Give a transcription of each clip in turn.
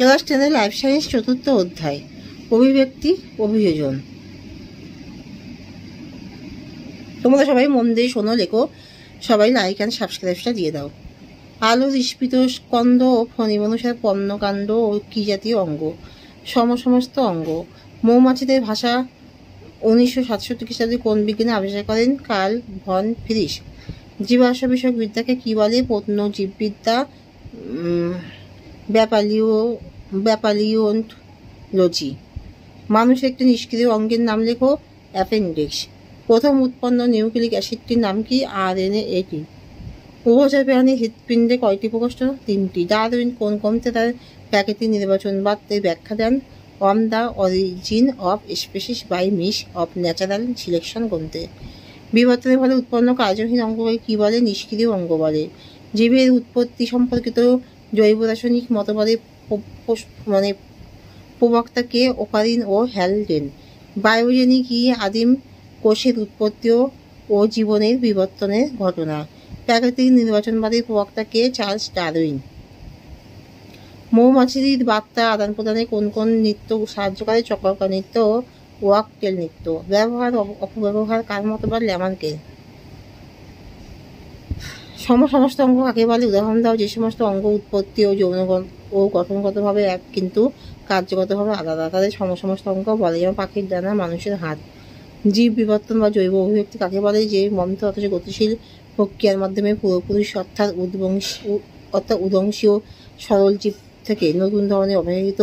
Class 10 life science 4th অধ্যায় অভিব্যক্তি অভিযোজন। তোমরা সবাই মন দিয়ে শোনো, লেখো, সবাই লাইক অ্যান্ড সাবস্ক্রাইবটা দিয়ে দাও। আলোর স্ফীত স্কন্দ ও ফণিমনুষার পণ্যকাণ্ড ও কি জাতীয় অঙ্গ, সমস্ত অঙ্গ। মৌমাছিদের ভাষা 1967 খ্রিস্টাব্দে কোন বিজ্ঞানী আবিষ্কার করেন? Karl von Frisch. জীবাশ্ম বিষয়ক বিদ্যাকে কি বলে? প্রত্নজীববিদ্যা, ব্যাপালিওন্টোলজি। মানুষের একটি নিষ্ক্রিয় অঙ্গের নাম লেখো, অ্যাপেন্ডিক্স। প্রথম উৎপন্ন নিউক্লিক অ্যাসিডটির নাম কি? RNA-80। উভচর প্রাণীর হৃৎপিণ্ডে কয়টি প্রকোষ্ঠ? 3টি। ডারউইন কোন গ্রন্থে তার প্রাকৃতিক নির্বাচনবাদের ব্যাখ্যা দেন? On the origin of species by means of natural selection গ্রন্থে। বিবর্তনের ফলে উৎপন্ন কার্যহীন অঙ্গকে কি বলে? নিষ্ক্রিয় অঙ্গ বলে। জীবের উৎপত্তি সম্পর্কিত জৈব রাসায়নিক মতবাদের প্রবক্তা কে? ওকারিন ও হ্যালডেন। বায়োজেনি কি? আদিম কোষের উৎপত্তি ও জীবনের বিবর্তনের ঘটনা। প্রাকৃতিক নির্বাচনবাদের প্রবক্তা কে? Charles Darwin. মৌমাছির বার্তা আদান প্রদানে কোন কোন নৃত্য সাহায্য করে? চক্রাকার নৃত্য ও ওয়াকটেল নৃত্য। ব্যবহার অপব্যবহার কার মতবাদ? ল্যামার্কের। সমস্ত অঙ্গ কাকে বলে? উদাহরণ দাও। যে সমস্ত অঙ্গ উৎপত্তি ও যৌন ও গঠনগতভাবে এক কিন্তু কার্যগতভাবে আলাদা, তাদের সমস্ত অঙ্গ বলে। যেমন পাখির ডানা, মানুষের হাত। জীব বিবর্তন বা জৈব অভিব্যক্তি কাকে বলে? যে মন্থর অথচ গতিশীল প্রক্রিয়ার মাধ্যমে পুরোপুরি অর্থাৎ উদংশীয় সরল জীব থেকে নতুন ধরনের অবহেলিত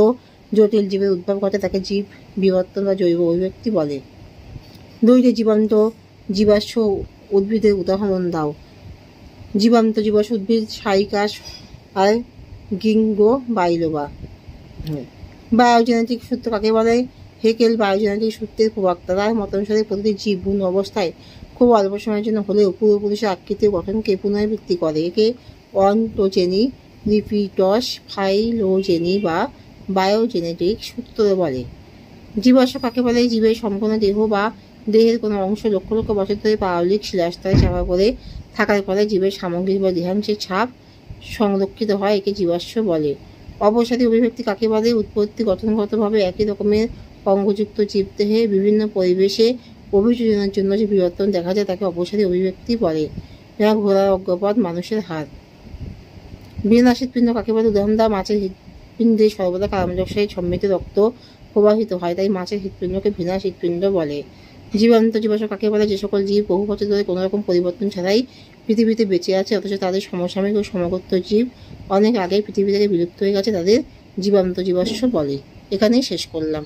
জটিল জীবের উদ্ভব ঘটে, তাকে জীব বিবর্তন বা জৈব অভিব্যক্তি বলে। 2টি জীবান্ত জীবাশ্ম উদ্ভিদের উদাহরণ দাও। জীবান্ত জীবাশ্ম উদ্ভিদ সাইকাস আর গিঙ্গো বাইলোবা। বায়োজেনেটিক সূত্র কাকে বলে? হেকেল বায়োজেনেটিক সূত্রের প্রবক্তা। তার মতানুসারে প্রতিটি জীব বুনো অবস্থায় খুব অল্প সময়ের জন্য হলেও পূর্বপুরুষের আকৃতি ও গঠনকে পুনরাবৃত্তি করে। একে অন্টোজেনি, রিপিটস, ফাইলোজেনি বা বায়োজেনেটিক সূত্র বলে। জীবাশ্ম কাকে বলে? জীবের সম্পূর্ণ দেহ বা দেহের কোনো অংশ লক্ষ লক্ষ বছর ধরে পাললিক শিলাস্তরে চাপা পড়ে থাকার ফলে জীবের সামগ্রিক বা দেহাংশের ছাপ সংরক্ষিত হয়, একে জীবাশ্ম বলে। অপসারী অভিব্যক্তি কাকে বলে? উৎপত্তি গঠনগতভাবে একই রকমের অঙ্গযুক্ত জীবদেহে বিভিন্ন পরিবেশে অভিযোজনের জন্য যে বিবর্তন দেখা যায় তাকে অপসারী অভিব্যক্তি বলে। যেমন ঘোড়ার অগ্রপদ, মানুষের হাত। বীণাস হৃৎপিণ্ড কাকে বলে? উদাহরণ দাও। মাছের হৃৎপিণ্ডে সর্বদা কার্বন-ডাই-অক্সাইড সমৃদ্ধ রক্ত প্রবাহিত হয়, তাই মাছের হৃৎপিণ্ডকে বীণাস হৃৎপিণ্ড বলে। জীবান্ত জীবাশ্ম কাকে বলে? যে সকল জীব বহু বছর ধরে কোনো রকম পরিবর্তন ছাড়াই পৃথিবীতে বেঁচে আছে অথচ তাদের সমসাময়িক ও সমগোত্র জীব অনেক আগেই পৃথিবী থেকে বিলুপ্ত হয়ে গেছে, তাদের জীবান্ত জীবাশ্ম বলে। এখানেই শেষ করলাম।